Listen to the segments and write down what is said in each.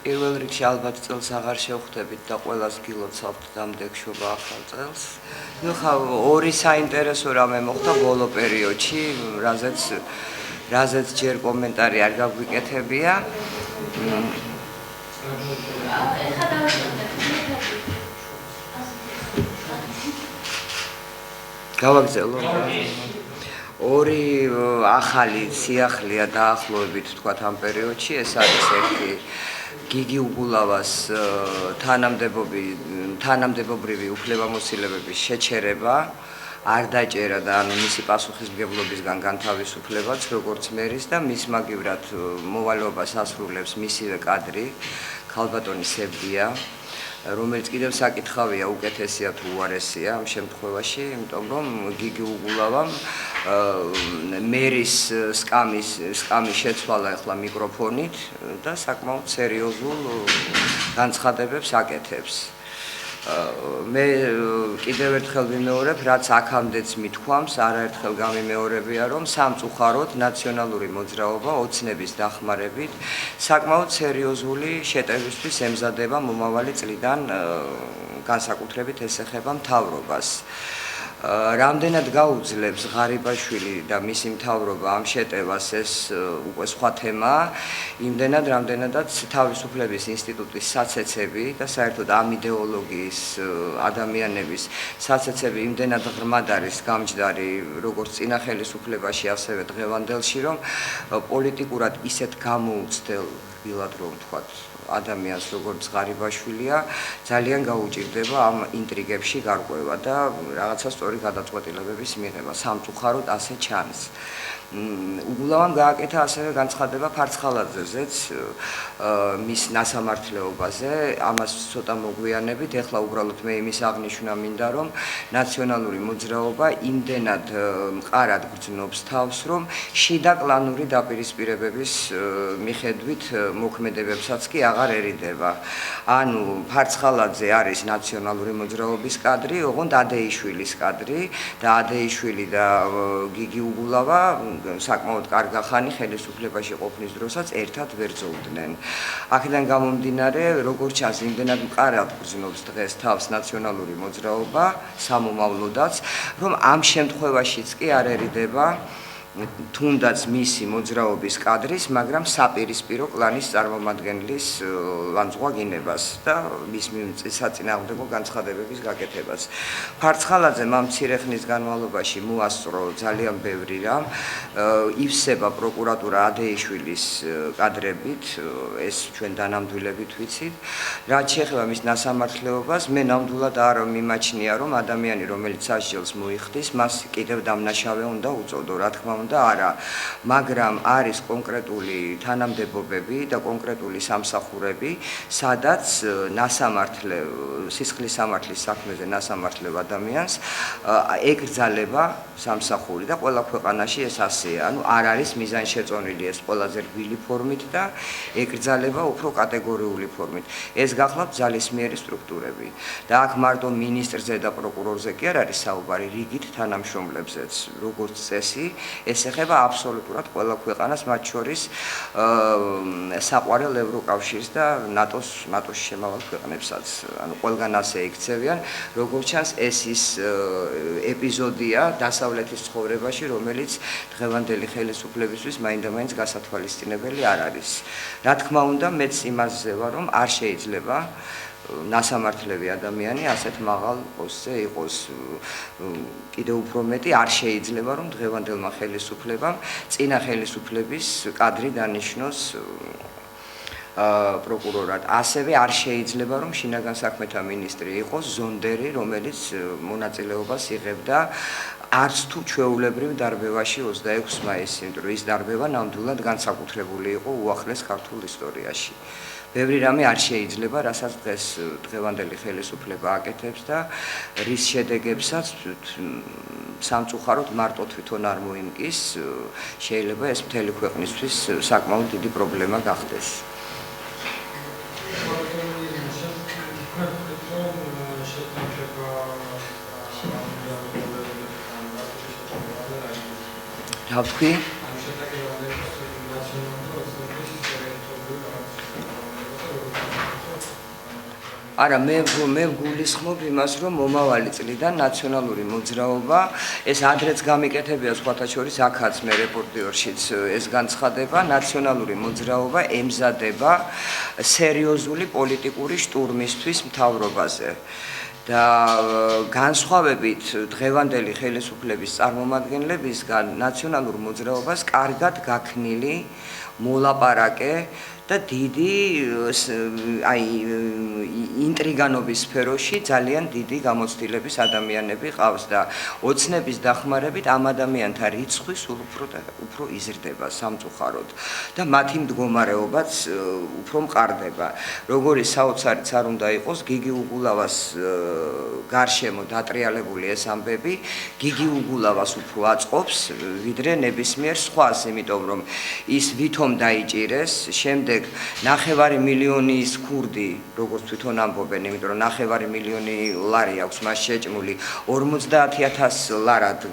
პირველ რიგში ალბათ წელს აღარ შევხვდებით და ყველას გილოცავთ დამდეგშობა ახალ წელს. ნუ ხა ორი საინტერესო რამე მოხდა ბოლო პერიოდში, რაზეც ჯერ კომენტარი არ გაგვიკეთებია. გავაგზავნო. ორი ახალი სიახლეა დაახლოებით თქვათ ამ პერიოდში, ეს არის ერთი გიგი უგულავას თანამდებობრივი უფლებამოსილებების შეჩერება, არ დაჭერა და ანუ მისი პასუხისმგებლობისგან განთავისუფლებაც როგორც მერის და მის მაგივრად მოვალეობას ასრულებს მისივე კადრი ქალბატონი სებია, რომელიც კიდევ საკითხავია უკეთესია თუ უარესია ამ შემთხვევაში, იმიტომ რომ გიგი უგულავამ მერის სკამის შეცვალა ახლა მიკროფონით და საკმაოდ სერიოზულ განცხადებებს აკეთებს. მე კიდევ ერთხელ ვიმეორებ, რაც აქამდეც მithქვამს, არაერთხელ გამიმეორებია, რომ სამწუხაროდ ნაციონალური მოძრაობა ოცნების დახმარებით საკმაოდ სერიოზული შეტევისთვის ემზადება მომავალი წლიდან, განსაკუთრებით ეს ეხება მთავრობას. რამდენად გაუძლებს ღარიბაშვილი და მისი მთავრობა ამ შეტევას, ეს უკვე სხვა თემაა, იმდენად რამდენადაც თავისუფლების ინსტიტუტის საცეცები და საერთოდ ამ იდეოლოგიის ადამიანების საცეცები იმდენად ღრმად არის გამჯდარი როგორც წინა ხელისუფლებაში, ასევე დღევანდელში, რომ პოლიტიკურად ისეთ გამოუცდელ რბილად რომ ვთქვათ ადამიანს როგორც ღარიბაშვილია, ძალიან გაუჭირდება ამ ინტრიგებში გარკვევა და რაღაცა სწორი გადაწყვეტილებების მიღება. სამწუხაროდ ასე ჩანს. უგულავამ გააკეთა ასევე განცხადება ფარცხალაძეზეც მის ნასამართლეობაზე, ამას ცოტა მოგვიანებით, ეხლა უბრალოდ მე იმის აღნიშვნა მინდა, რომ ნაციონალური მოძრაობა იმდენად მყარად გრძნობს თავს, რომ შიდა კლანური დაპირისპირებების მიხედვით მოქმედებებსაც კი აღარ ერიდება. ანუ ფარცხალაძე არის ნაციონალური მოძრაობის კადრი, ოღონდ ადეიშვილის კადრი და ადეიშვილი და გიგი უგულავა საკმაოდ კარგი ხანი ხელისუფლებაში ყოფნის დროსაც ერთად ვერ ძოვდნენ. აქედან გამომდინარე, როგორც ჩანს, იმდენად მყარად გრძნობს დღეს თავს ნაციონალური მოძრაობა სამომავლოდაც, რომ ამ შემთხვევაშიც კი არერიდება თუნდაც მისი მოძრაობის კადრის, მაგრამ საპირისპირო კლანის წარმომადგენლის ლანძღვაგინებას და მის საწინააღმდეგო განცხადებების გაკეთებას. ფარცხალაძემ ამ მცირე ხნის განმავლობაში მოასწრო ძალიან ბევრი რამ, ივსება პროკურატურა ადეიშვილის კადრებით, ეს ჩვენ დანამდვილებით ვიცით. რაც შეეხება მის ნასამართლეობას, მე ნამდვილად არ მიმაჩნია, რომ ადამიანი, რომელიც სასჯელს მოიხდის, მას კიდევ დამნაშავე უნდა უწოდო, რა თქმა უნდა და არა, მაგრამ არის კონკრეტული თანამდებობები და კონკრეტული სამსახურები, სადაც სისხლის სამართლის საქმეზე ნასამართლებ ადამიანს ეკრძალება სამსახური და ყველა ქვეყანაში ეს ასეა. ანუ არ არის მიზანშეწონილი ეს ყველაზე რბილი ფორმით და ეკრძალება უფრო კატეგორიული ფორმით. ეს გახლავთ ძალისმიერი სტრუქტურები. და აქ მარტო მინისტრზე და პროკურორზე კი არ არის საუბარი, რიგით თანამშრომლებზეც, როგორც წესი, ეს ეხება აბსოლუტურად ყველა ქვეყანას, მათ შორის საყვარელ ევროკავშირს და ნატოს შემავალ ქვეყნებსაც. ანუ ყველგან ასე იქცევიან, როგორც ჩანს, ეს ის ეპიზოდია დასავლეთის ცხოვრებაში, რომელიც დღევანდელი ხელისუფლებისთვის მაინდა-მაინც გასათვალისწინებელი არ არის. რა თქმა უნდა, მეც იმაზე ვარ, რომ არ შეიძლება ნასამართლები ადამიანი ასეთ მაღალ პოსტზე იყოს. კიდევ უფრო მეტი არ შეიძლება, რომ დღევანდელმა ხელისუფლებამ წინა ხელისუფლების კადრი დანიშნოს პროკურორად. ასევე არ შეიძლება, რომ შინაგან საქმეთა მინისტრი იყოს ზონდერი, რომელიც მონაწილეობას იღებდა არც თუ ჩვეულებრივ დარბევაში 26 მაისს, იმიტომ რომ ის დარბევა ნამდვილად განსაკუთრებული იყო უახლეს ქართულ ისტორიაში. ბევრი რამე არ შეიძლება, რასაც დღეს დღევანდელი ხელისუფლება აკეთებს და რის შედეგებსაც სამწუხაროდ მარტო თვითონ არ მოიმკის, შეიძლება ეს მთელი ქვეყნისთვის საკმაოდ დიდი პრობლემა გახდეს. რა ვთქვი? არა, მე გულისხმობ იმას, რომ მომავალი წლიდან ნაციონალური მოძრაობა, ეს ადრეც გამიკეთებია სხვათა შორის აქაც მე რეპორტიორშიც ეს განცხადება, ნაციონალური მოძრაობა ემზადება სერიოზული პოლიტიკური შტურმისთვის მთავრობაზე. და განსხვავებით დღევანდელი ხელისუფლების წარმომადგენლებისგან ნაციონალურ მოძრაობას კარგად გაქნილი მოლაპარაკე და დიდი ინტრიგანობის სფეროში ძალიან დიდი გამოცდილების ადამიანები ყავს და ოცნების დახმარებით ამ ადამიანთა რიცხვი სულ უფრო იზრდება სამწუხაროდ და მათი მდგომარეობაც უფრო მყარდება. როგორი საოცარიც არ უნდა იყოს, გიგი უგულავას გარშემო დატრიალებული ეს ამბები გიგი უგულავას უფრო აწყობს ვიდრე ნებისმიერ სხვას, იმიტომ რომ ის ვითომ დაიჭირეს, შემდეგ 9 მილიონის ქურდი, როგორც თვითონ ამბობენ, იმიტომ რომ 9 მილიონი ლარი აქვს მას შეჭმული, 50,000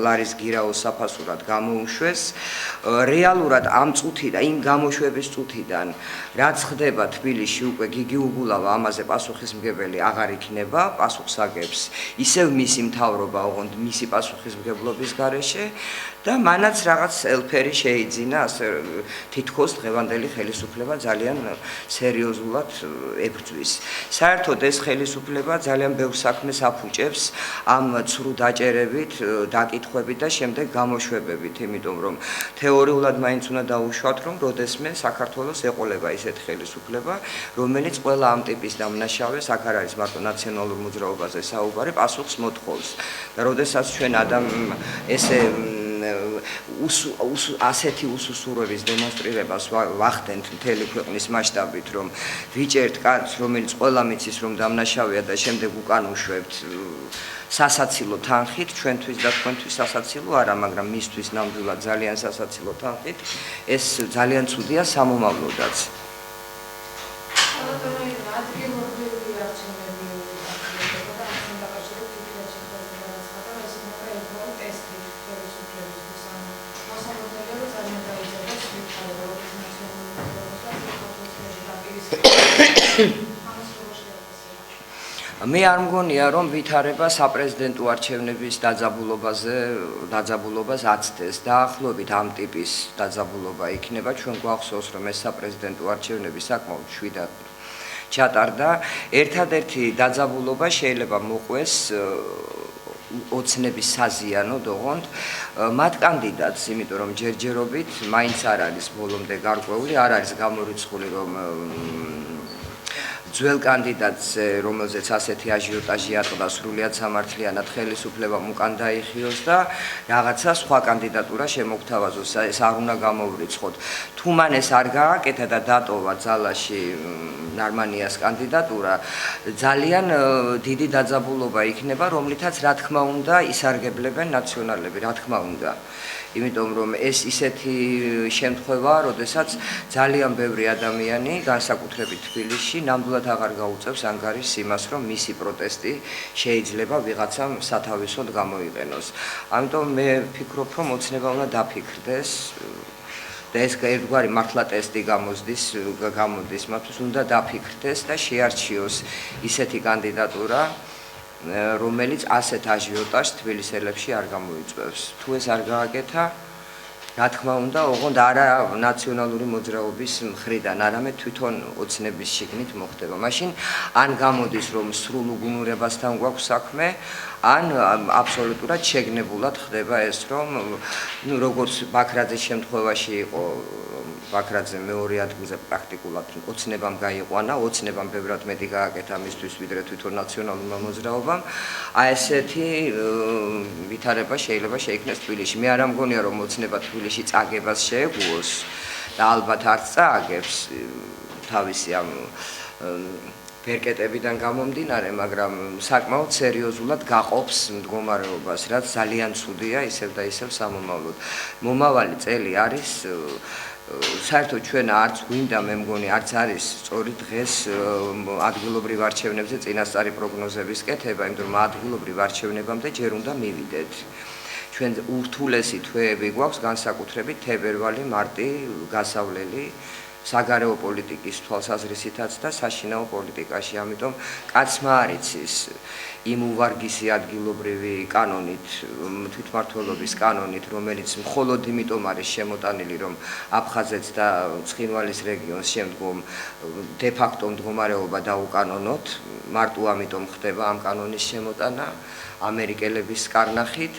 ლარის გირაოს საფასურად გამოუშვეს. რეალურად ამ წუთიდან, იმ გამოშვების წუთიდან, რაც ხდება თბილისში, უკვე გიგი უგულავა ამაზე პასუხისმგებელი აღარ იქნება, პასუხს აგებს ისევ მისი მთავრობა, ოღონდ მისი პასუხისმგებლობის გარეშე და მანაც რაღაც ელფერი შეიძინა, ასე თითქოს დღევანდელი ხელისუფლება ძალიან სერიოზულად ებრძვის. საერთოდ ეს ხელისუფლება ძალიან ბევრ საქმეს აფუჭებს ამ ცრუ დაჭერებით, დაკითხვებით და შემდეგ გამოშვებებით, იმიტომ რომ თეორიულად მაინც უნდა დაუშვათ, რომ როდესმე საქართველოს ეყოლება ისეთი ხელისუფლება, რომელიც ყველა ამ ტიპის დამნაშავეს, აქ არ არის მარტო ნაციონალურ მოძრაობაზე საუბარი, პასუხს მოთხოვს. და როდესაც ჩვენ ესე ასეთი უსუსურების დემონსტრირებას ვახდენთ მთელი ქვეყნის მასშტაბით, რომ ვიჭერთ კაცს, რომელიც ყველა მიცის, რომ დამნაშავეა და შემდეგ უკან უშვებთ სასაცილო თანხით, ჩვენთვის და თქვენთვის სასაცილო არა, მაგრამ მისთვის ნამდვილად ძალიან სასაცილო თანხით, ეს ძალიან ცუდია სამომავლოდაც. მე არ მგონია, რომ ვითარება საპრეზიდენტო არჩევნების დაძაბულობას აცდეს. დაახლოებით ამ ტიპის დაძაბულობა იქნება. ჩვენ გვახსოვს, რომ ეს საპრეზიდენტო არჩევნები საკმაოდ შვიდად ჩატარდა. ერთადერთი დაძაბულობა შეიძლება მოყვეს ოცნების საზიანოდ, ოღონდ მათ კანდიდატს, იმიტომ რომ ჯერჯერობით მაინც არ არის ბოლომდე გარკვეული, არ არის გამორიცხული, რომ ძველ კანდიდატზე, რომელზეც ასეთი აჟიოტაჟი ატყდა, სრულიად სამართლიანად ხელისუფლებამ უკან დაიხიოს და რაღაცა სხვა კანდიდატურა შემოგთავაზოს. ეს არ უნდა გამოვრიცხოთ. თუ მან ეს არ გააკეთა და დატოვა ძალაში ნარმანიას კანდიდატურა, ძალიან დიდი დაძაბულობა იქნება, რომლითაც რა თქმა უნდა ისარგებლებენ ნაციონალები, რა თქმა უნდა. იმიტომ რომ ეს ისეთი შემთხვევაა, როდესაც ძალიან ბევრი ადამიანი, განსაკუთრებით თბილისში, ნამდვილად აღარ გაუწევს ანგარიშს იმას, რომ მისი პროტესტი შეიძლება ვიღაცამ სათავისოდ გამოიყენოს. ამიტომ მე ვფიქრობ, რომ ოცნება უნდა დაფიქრდეს და ეს ერთგვარი მართლა ტესტი გამოდის მათთვის, უნდა დაფიქრდეს და შეარჩიოს ისეთი კანდიდატურა, რომელიც ასეთ აჟიოტაჟს თბილისელებში არ გამოიწვევს. თუ ეს არ გააკეთა, რა თქმა უნდა, ოღონდ არა ნაციონალური მოძრაობის მხრიდან, არამედ თვითონ ოცნების შიგნით მოხდება. მაშინ ან გამოდის, რომ სრულ უგუნურებასთან გვაქვს საქმე, ან აბსოლუტურად შეგნებულად ხდება ეს, რომ როგორც ბაქრაძის შემთხვევაში იყო, ბაქრაძე მეორე ადგილზე პრაქტიკულად ოცნებამ გაიყვანა, ოცნებამ ბევრად მეტი გააკეთა მისთვის, ვიდრე თვითონ ნაციონალურმა მოძრაობამ. აი ესეთი ვითარება შეიძლება შეიქმნას თბილისში. მე არ ამგონია, რომ ოცნება თბილისში წაგებას შეეგუოს და ალბათ არც წააგებს თავისი ამ ბერკეტებიდან გამომდინარე, მაგრამ საკმაოდ სერიოზულად გაყოფს მდგომარეობას, რაც ძალიან ცუდია ისევ და ისევ სამომავლოდ. მომავალი წელი არის საერთოდ ჩვენ არც გვინდა, მე მგონი, არც არის სწორი დღეს ადგილობრივ არჩევნებზე წინასწარი პროგნოზების კეთება, იმიტომ რომ ადგილობრივ არჩევნებამდე ჯერ უნდა მივიდეთ. ჩვენ ურთულესი თვეები გვაქვს, განსაკუთრებით თებერვალი, მარტი, გასავლელი საგარეო პოლიტიკის თვალსაზრისითაც და საშინაო პოლიტიკაში. ამიტომ კაცმა არ იცის იმ უვარგისი ადგილობრივი კანონით, თვითმმართველობის კანონით, რომელიც მხოლოდ იმიტომ არის შემოტანილი, რომ აფხაზეთს და ცხინვალის რეგიონს შემდგომ დე-ფაქტო მდგომარეობა დაუკანონოთ, მარტო ამიტომ ხდება ამ კანონის შემოტანა ამერიკელების კარნახით.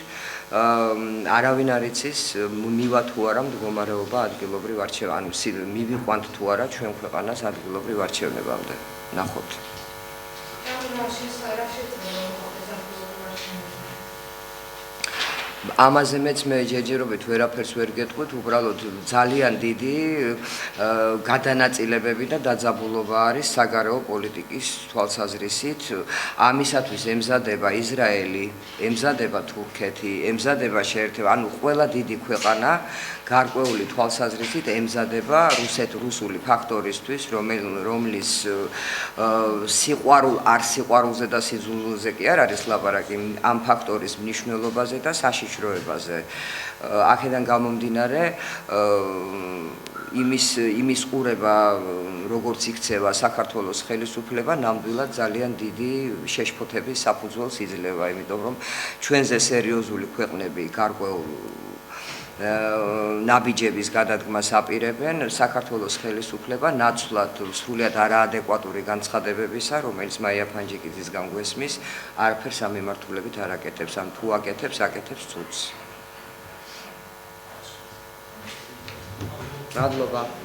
არავინ არ იცის მივა თუ არა მდგომარეობა ადგილობრივ არჩევნებამდე, ანუ მივიყვანთ თუ არა ჩვენ ქვეყანას ადგილობრივ არჩევნებამდე. ნახოთ. ამაზე მეც მე ჯერჯერობით ვერაფერს ვერ გეტყვით, უბრალოდ ძალიან დიდი გადანაწილებები და დაძაბულობა არის საგარეო პოლიტიკის თვალსაზრისით. ამისათვის ემზადება ისრაელი, ემზადება თურქეთი, ემზადება შეერთება, ანუ ყველა დიდი ქვეყანა გარკვეული თვალსაზრისით ემზადება რუსული ფაქტორისთვის, რომლის სიყვარულზე და სიძულვილზე კი არ არის ლაპარაკი, ამ ფაქტორის მნიშვნელობაზე და საშიშროებაზე. აქედან გამომდინარე იმის ყურება, როგორც იქცევა საქართველოს ხელისუფლება, ნამდვილად ძალიან დიდი შეშფოთების საფუძველს იძლევა, იმიტომ რომ ჩვენზე სერიოზული ქვეყნები გარკვეულ ნაბიჯების გადადგმას აპირებენ, საქართველოს ხელისუფლება ნაცვლად სრულიად არაადეკვატური განცხადებებისა, რომელიც მაია ფანჯიკიძისგან გვესმის, არაფერს ამ მიმართულებით არ აკეთებს, ან თუ აკეთებს, აკეთებს ცუდს. მადლობა.